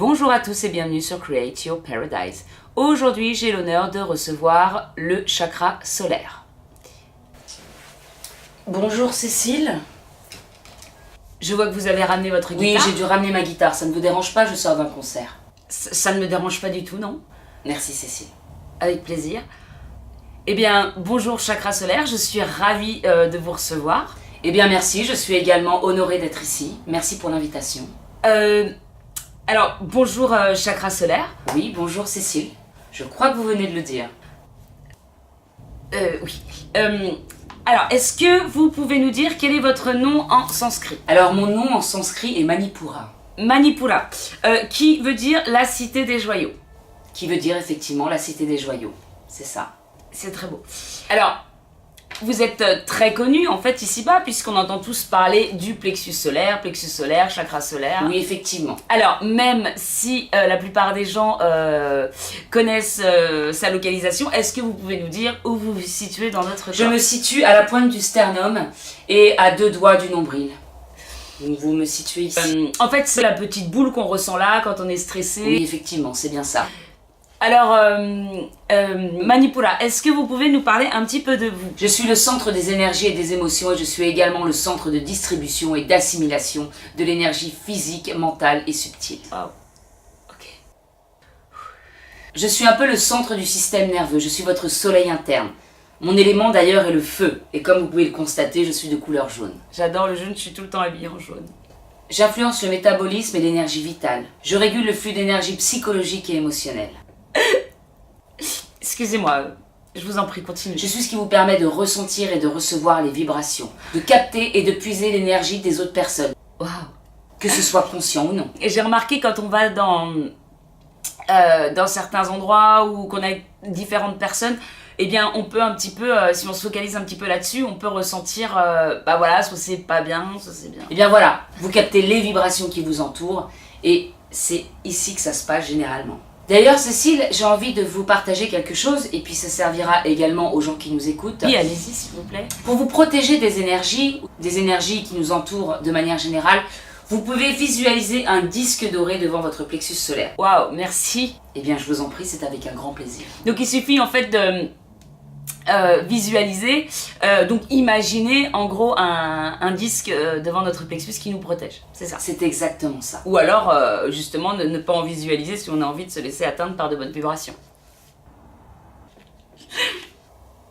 Bonjour à tous et bienvenue sur Create Your Paradise. Aujourd'hui, j'ai l'honneur de recevoir le chakra solaire. Bonjour Cécile. Je vois que vous avez ramené votre guitare. Oui, j'ai dû ramener ma guitare. Ça ne vous dérange pas, je sors d'un concert. Ça ne me dérange pas du tout, non? Merci Cécile. Avec plaisir. Eh bien, bonjour chakra solaire, je suis ravie de vous recevoir. Eh bien merci, je suis également honorée d'être ici. Merci pour l'invitation. Alors, bonjour chakra solaire. Oui, bonjour Cécile. Je crois que vous venez de le dire. Oui. Alors, est-ce que vous pouvez nous dire quel est votre nom en sanskrit? Alors mon nom en sanskrit est Manipura, Manipura, qui veut dire la cité des joyaux. qui veut dire effectivement la cité des joyaux. C'est ça. C'est très beau. Alors, vous êtes très connu en fait ici-bas, puisqu'on entend tous parler du plexus solaire, chakra solaire. Oui, effectivement. Alors, même si la plupart des gens connaissent sa localisation, est-ce que vous pouvez nous dire où vous vous situez dans notre corps? Je me situe à la pointe du sternum et à 2 doigts du nombril. Donc vous me situez ici. En fait, c'est la petite boule qu'on ressent là quand on est stressé. Oui, effectivement, c'est bien ça. Alors, Manipura, est-ce que vous pouvez nous parler un petit peu de vous? Je suis le centre des énergies et des émotions et je suis également le centre de distribution et d'assimilation de l'énergie physique, mentale et subtile. Wow. Ok. Je suis un peu le centre du système nerveux, je suis votre soleil interne. Mon élément d'ailleurs est le feu et comme vous pouvez le constater, je suis de couleur jaune. J'adore le jaune, je suis tout le temps habillée en jaune. J'influence le métabolisme et l'énergie vitale. Je régule le flux d'énergie psychologique et émotionnelle. Excusez-moi, je vous en prie, continuez. Je suis ce qui vous permet de ressentir et de recevoir les vibrations, de capter et de puiser l'énergie des autres personnes. Waouh. Que ce soit conscient ou non. Et j'ai remarqué quand on va dans certains endroits ou qu'on a différentes personnes, eh bien on peut un petit peu, si on se focalise un petit peu là-dessus, on peut ressentir, bah voilà, soit c'est pas bien, soit c'est bien. Et bien voilà, vous captez les vibrations qui vous entourent et c'est ici que ça se passe généralement. D'ailleurs Cécile, j'ai envie de vous partager quelque chose et puis ça servira également aux gens qui nous écoutent. Oui, allez-y s'il vous plaît. Pour vous protéger des énergies qui nous entourent de manière générale, vous pouvez visualiser un disque doré devant votre plexus solaire. Waouh, merci. Eh bien je vous en prie, c'est avec un grand plaisir. Donc il suffit en fait de visualiser, donc imaginer en gros un disque devant notre plexus qui nous protège, c'est ça. C'est exactement ça. Ou alors justement ne pas en visualiser si on a envie de se laisser atteindre par de bonnes vibrations.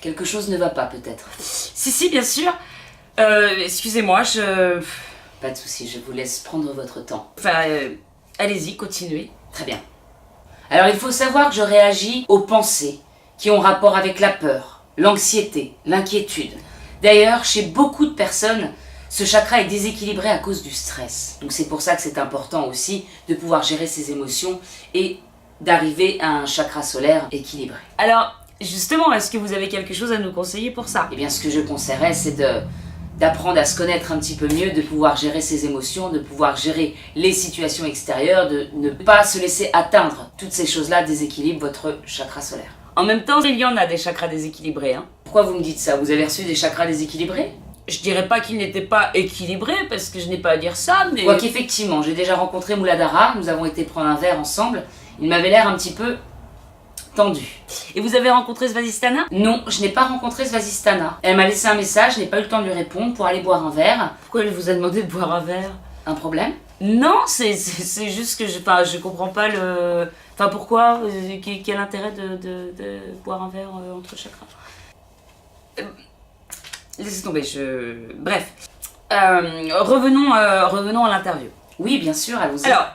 Quelque chose ne va pas peut-être. Si, bien sûr. Excusez-moi, Pas de souci, je vous laisse prendre votre temps. Enfin, allez-y, continuez. Très bien. Alors il faut savoir que je réagis aux pensées qui ont rapport avec la peur, l'anxiété, l'inquiétude. D'ailleurs, chez beaucoup de personnes, ce chakra est déséquilibré à cause du stress. Donc c'est pour ça que c'est important aussi de pouvoir gérer ses émotions et d'arriver à un chakra solaire équilibré. Alors, justement, est-ce que vous avez quelque chose à nous conseiller pour ça? Eh bien, ce que je conseillerais, c'est d'apprendre à se connaître un petit peu mieux, de pouvoir gérer ses émotions, de pouvoir gérer les situations extérieures, de ne pas se laisser atteindre. Toutes ces choses-là déséquilibrent votre chakra solaire. En même temps, il y en a des chakras déséquilibrés, hein. Pourquoi vous me dites ça? Vous avez reçu des chakras déséquilibrés? Je dirais pas qu'ils n'étaient pas équilibrés, parce que je n'ai pas à dire ça, mais... Quoiqu'effectivement, j'ai déjà rencontré Muladhara, nous avons été prendre un verre ensemble, il m'avait l'air un petit peu tendu. Et vous avez rencontré Svasistana? Non, je n'ai pas rencontré Svasistana. Elle m'a laissé un message, je n'ai pas eu le temps de lui répondre pour aller boire un verre. Pourquoi elle vous a demandé de boire un verre? Un problème? Non, c'est juste que je comprends pas le... Enfin, pourquoi? Quel intérêt de boire un verre entre chakras? Laissez tomber, Bref. Revenons à l'interview. Oui, bien sûr, allons-y. Alors,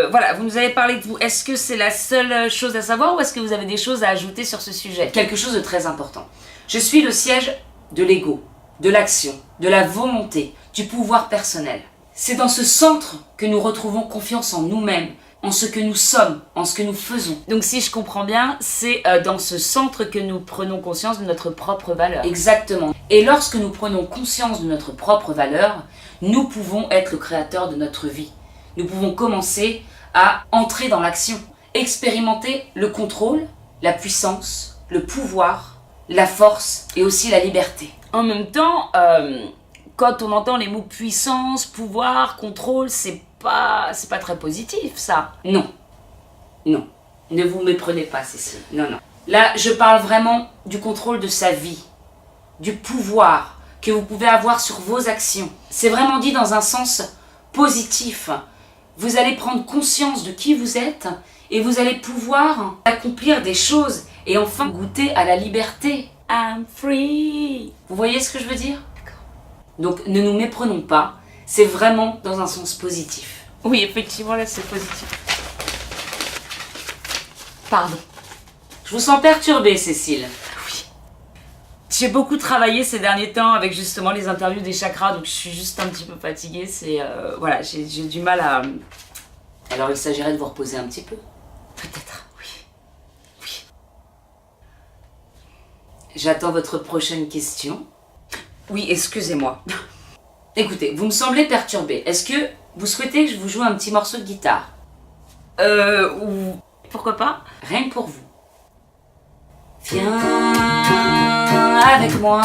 voilà, vous nous avez parlé de vous. Est-ce que c'est la seule chose à savoir ou est-ce que vous avez des choses à ajouter sur ce sujet? Quelque chose de très important. Je suis le siège de l'ego, de l'action, de la volonté, du pouvoir personnel. C'est dans ce centre que nous retrouvons confiance en nous-mêmes, en ce que nous sommes, en ce que nous faisons. Donc si je comprends bien, c'est dans ce centre que nous prenons conscience de notre propre valeur. Exactement. Et lorsque nous prenons conscience de notre propre valeur, nous pouvons être le créateur de notre vie. Nous pouvons commencer à entrer dans l'action, expérimenter le contrôle, la puissance, le pouvoir, la force et aussi la liberté. En même temps, quand on entend les mots puissance, pouvoir, contrôle, c'est c'est pas très positif, ça. Non, non, ne vous méprenez pas, Cécile. Non, non. Là, je parle vraiment du contrôle de sa vie, du pouvoir que vous pouvez avoir sur vos actions. C'est vraiment dit dans un sens positif. Vous allez prendre conscience de qui vous êtes et vous allez pouvoir accomplir des choses et enfin goûter à la liberté. I'm free. Vous voyez ce que je veux dire? Donc ne nous méprenons pas, c'est vraiment dans un sens positif. Oui, effectivement, là, c'est positif. Pardon. Je vous sens perturbée, Cécile. Oui. J'ai beaucoup travaillé ces derniers temps avec justement les interviews des chakras, donc je suis juste un petit peu fatiguée. Voilà, j'ai du mal à... Alors il s'agirait de vous reposer un petit peu. Peut-être, oui. Oui. J'attends votre prochaine question. Oui, excusez-moi. Écoutez, vous me semblez perturbée. Est-ce que vous souhaitez que je vous joue un petit morceau de guitare? Ou... Pourquoi pas? Rien que pour vous. Viens avec moi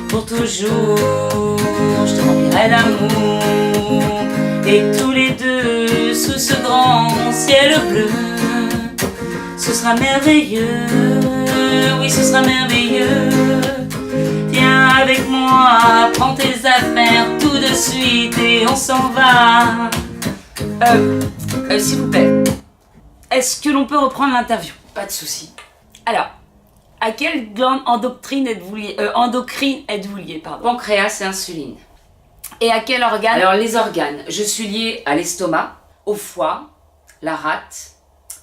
pour toujours, je te remplirai d'amour et tous les deux sous ce grand ciel bleu. Ce sera merveilleux, oui ce sera merveilleux. Viens avec moi, prends tes affaires tout de suite et on s'en va. S'il vous plaît, est-ce que l'on peut reprendre l'interview? Pas de souci. Alors, à quelle glande endocrine êtes-vous lié, pardon. Pancréas et insuline. Et à quel organe? Alors les organes, je suis liée à l'estomac, au foie, la rate,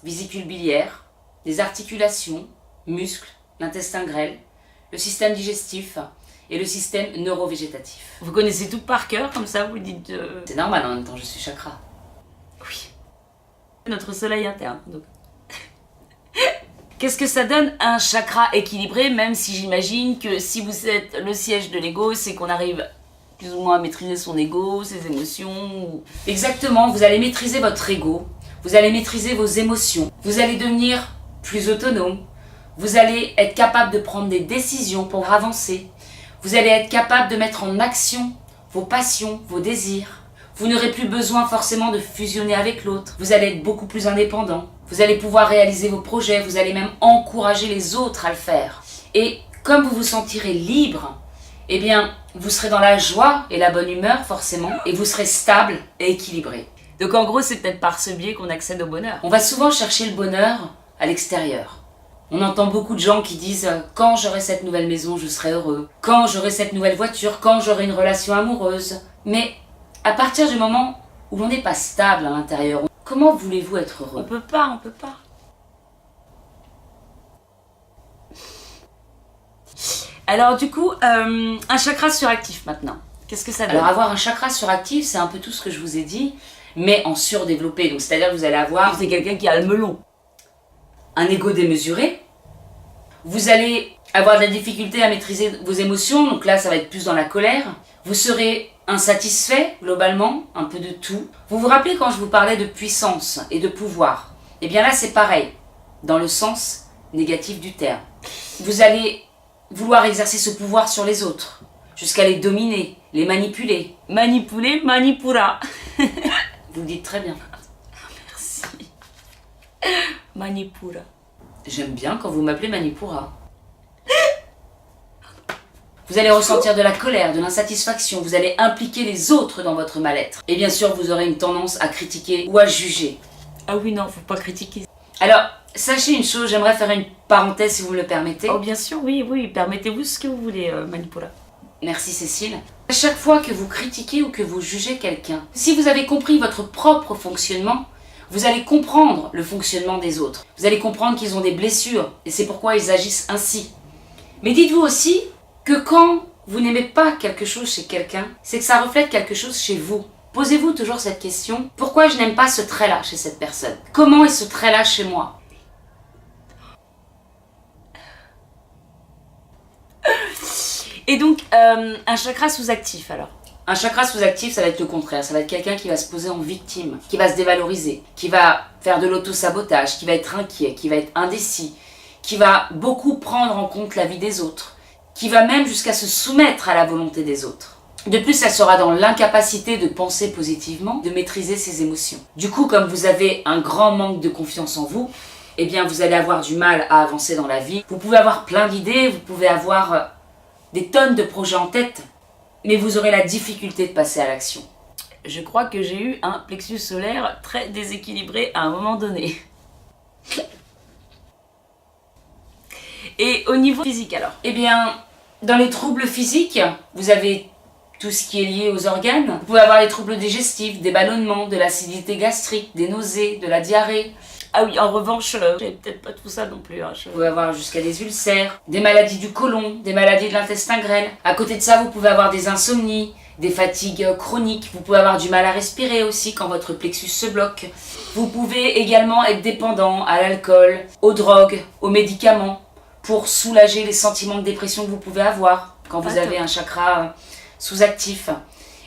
vésicule biliaire, les articulations, muscles, l'intestin grêle, le système digestif et le système neurovégétatif. Vous connaissez tout par cœur, comme ça vous dites... C'est normal, en même temps je suis chakra. Oui. Notre soleil interne, donc. Qu'est-ce que ça donne un chakra équilibré, même si j'imagine que si vous êtes le siège de l'ego, c'est qu'on arrive plus ou moins à maîtriser son ego, ses émotions ou... Exactement, vous allez maîtriser votre ego, vous allez maîtriser vos émotions, vous allez devenir plus autonome, vous allez être capable de prendre des décisions pour avancer, vous allez être capable de mettre en action vos passions, vos désirs. Vous n'aurez plus besoin forcément de fusionner avec l'autre. Vous allez être beaucoup plus indépendant. Vous allez pouvoir réaliser vos projets. Vous allez même encourager les autres à le faire. Et comme vous vous sentirez libre, eh bien, vous serez dans la joie et la bonne humeur forcément. Et vous serez stable et équilibré. Donc en gros, c'est peut-être par ce biais qu'on accède au bonheur. On va souvent chercher le bonheur à l'extérieur. On entend beaucoup de gens qui disent « Quand j'aurai cette nouvelle maison, je serai heureux. Quand j'aurai cette nouvelle voiture, quand j'aurai une relation amoureuse. » Mais à partir du moment où l'on n'est pas stable à l'intérieur, comment voulez-vous être heureux? On peut pas. Alors du coup, un chakra suractif maintenant. Qu'est-ce que ça donne? Alors avoir un chakra suractif, c'est un peu tout ce que je vous ai dit, mais en surdéveloppé. Donc c'est-à-dire que vous allez avoir... C'est quelqu'un qui a le melon. Un ego démesuré. Vous allez avoir de la difficulté à maîtriser vos émotions, donc là ça va être plus dans la colère. Vous serez insatisfait globalement, un peu de tout. Vous vous rappelez quand je vous parlais de puissance et de pouvoir? Eh bien là c'est pareil, dans le sens négatif du terme. Vous allez vouloir exercer ce pouvoir sur les autres, jusqu'à les dominer, les manipuler. Manipuler, manipura. Vous le dites très bien. Merci. Manipura. J'aime bien quand vous m'appelez Manipura. Vous allez ressentir de la colère, de l'insatisfaction, vous allez impliquer les autres dans votre mal-être. Et bien sûr, vous aurez une tendance à critiquer ou à juger. Ah oui, non, faut pas critiquer. Alors, sachez une chose, j'aimerais faire une parenthèse si vous me le permettez. Oh bien sûr, oui, permettez-vous ce que vous voulez, Manipura. Merci Cécile. À chaque fois que vous critiquez ou que vous jugez quelqu'un, si vous avez compris votre propre fonctionnement, vous allez comprendre le fonctionnement des autres. Vous allez comprendre qu'ils ont des blessures et c'est pourquoi ils agissent ainsi. Mais dites-vous aussi que quand vous n'aimez pas quelque chose chez quelqu'un, c'est que ça reflète quelque chose chez vous. Posez-vous toujours cette question, pourquoi je n'aime pas ce trait-là chez cette personne? Comment est ce trait-là chez moi? Et donc, un chakra sous-actif alors? Un chakra sous-actif, ça va être le contraire. Ça va être quelqu'un qui va se poser en victime, qui va se dévaloriser, qui va faire de l'auto-sabotage, qui va être inquiet, qui va être indécis, qui va beaucoup prendre en compte la vie des autres, qui va même jusqu'à se soumettre à la volonté des autres. De plus, elle sera dans l'incapacité de penser positivement, de maîtriser ses émotions. Du coup, comme vous avez un grand manque de confiance en vous, eh bien vous allez avoir du mal à avancer dans la vie. Vous pouvez avoir plein d'idées, vous pouvez avoir des tonnes de projets en tête, mais vous aurez la difficulté de passer à l'action. Je crois que j'ai eu un plexus solaire très déséquilibré à un moment donné. Et au niveau physique alors? Eh bien, dans les troubles physiques, vous avez tout ce qui est lié aux organes. Vous pouvez avoir des troubles digestifs, des ballonnements, de l'acidité gastrique, des nausées, de la diarrhée. Ah oui, en revanche, j'ai peut-être pas tout ça non plus. Hein, Vous pouvez avoir jusqu'à des ulcères, des maladies du côlon, des maladies de l'intestin grêle. À côté de ça, vous pouvez avoir des insomnies, des fatigues chroniques. Vous pouvez avoir du mal à respirer aussi quand votre plexus se bloque. Vous pouvez également être dépendant à l'alcool, aux drogues, aux médicaments pour soulager les sentiments de dépression que vous pouvez avoir quand vous avez un chakra sous-actif.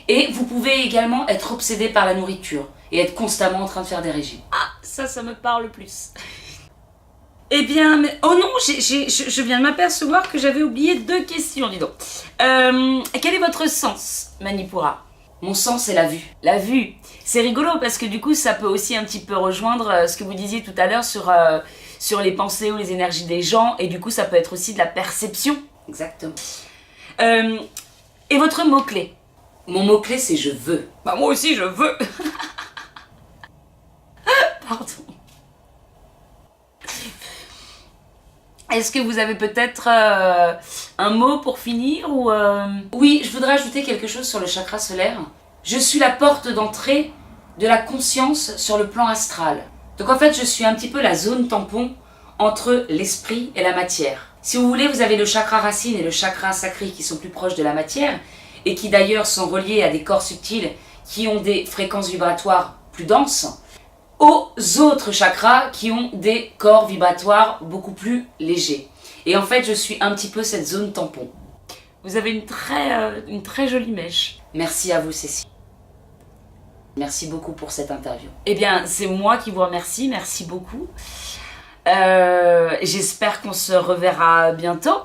Et vous pouvez également être obsédé par la nourriture et être constamment en train de faire des régimes. Ah, ça me parle plus. Eh bien, mais... oh non, je viens de m'apercevoir que j'avais oublié 2 questions, dis donc. Quel est votre sens, Manipura? Mon sens, c'est la vue. La vue. C'est rigolo parce que du coup, ça peut aussi un petit peu rejoindre ce que vous disiez tout à l'heure sur les pensées ou les énergies des gens. Et du coup, ça peut être aussi de la perception. Exactement. Et votre mot-clé? Mon mot-clé, c'est je veux. Bah moi aussi, je veux. Pardon. Est-ce que vous avez peut-être un mot pour finir ou Oui, je voudrais ajouter quelque chose sur le chakra solaire. Je suis la porte d'entrée de la conscience sur le plan astral. Donc en fait, je suis un petit peu la zone tampon entre l'esprit et la matière. Si vous voulez, vous avez le chakra racine et le chakra sacré qui sont plus proches de la matière et qui d'ailleurs sont reliés à des corps subtils qui ont des fréquences vibratoires plus denses, aux autres chakras qui ont des corps vibratoires beaucoup plus légers. Et en fait, je suis un petit peu cette zone tampon. Vous avez une très jolie mèche. Merci à vous, Cécile. Merci beaucoup pour cette interview. Eh bien, c'est moi qui vous remercie. Merci beaucoup. J'espère qu'on se reverra bientôt.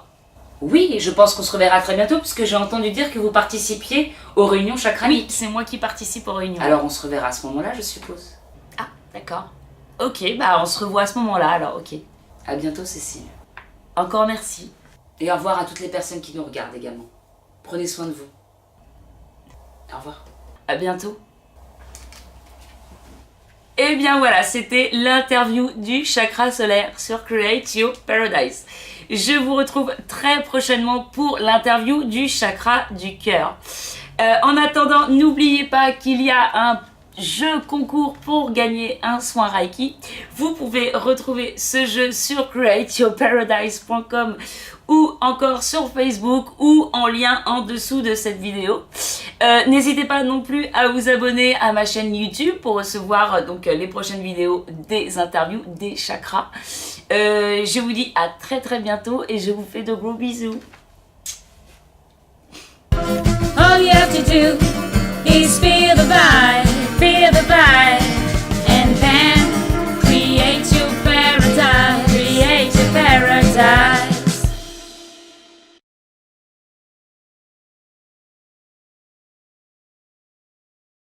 Oui, je pense qu'on se reverra très bientôt puisque j'ai entendu dire que vous participiez aux réunions chakramiques. Oui, c'est moi qui participe aux réunions. Alors on se reverra à ce moment-là, je suppose. Ah, d'accord. Ok, bah on se revoit à ce moment-là alors, ok. À bientôt, Cécile. Encore merci. Et au revoir à toutes les personnes qui nous regardent également. Prenez soin de vous. Au revoir. À bientôt. Et bien voilà, c'était l'interview du chakra solaire sur Create Your Paradise. Je vous retrouve très prochainement pour l'interview du chakra du cœur. En attendant, n'oubliez pas qu'il y a un jeu concours pour gagner un soin Reiki. Vous pouvez retrouver ce jeu sur createyourparadise.com ou encore sur Facebook ou en lien en dessous de cette vidéo. N'hésitez pas non plus à vous abonner à ma chaîne YouTube pour recevoir donc les prochaines vidéos des interviews des chakras. Je vous dis à très bientôt et je vous fais de gros bisous. All you have to do is feel the vibe, feel the vibe.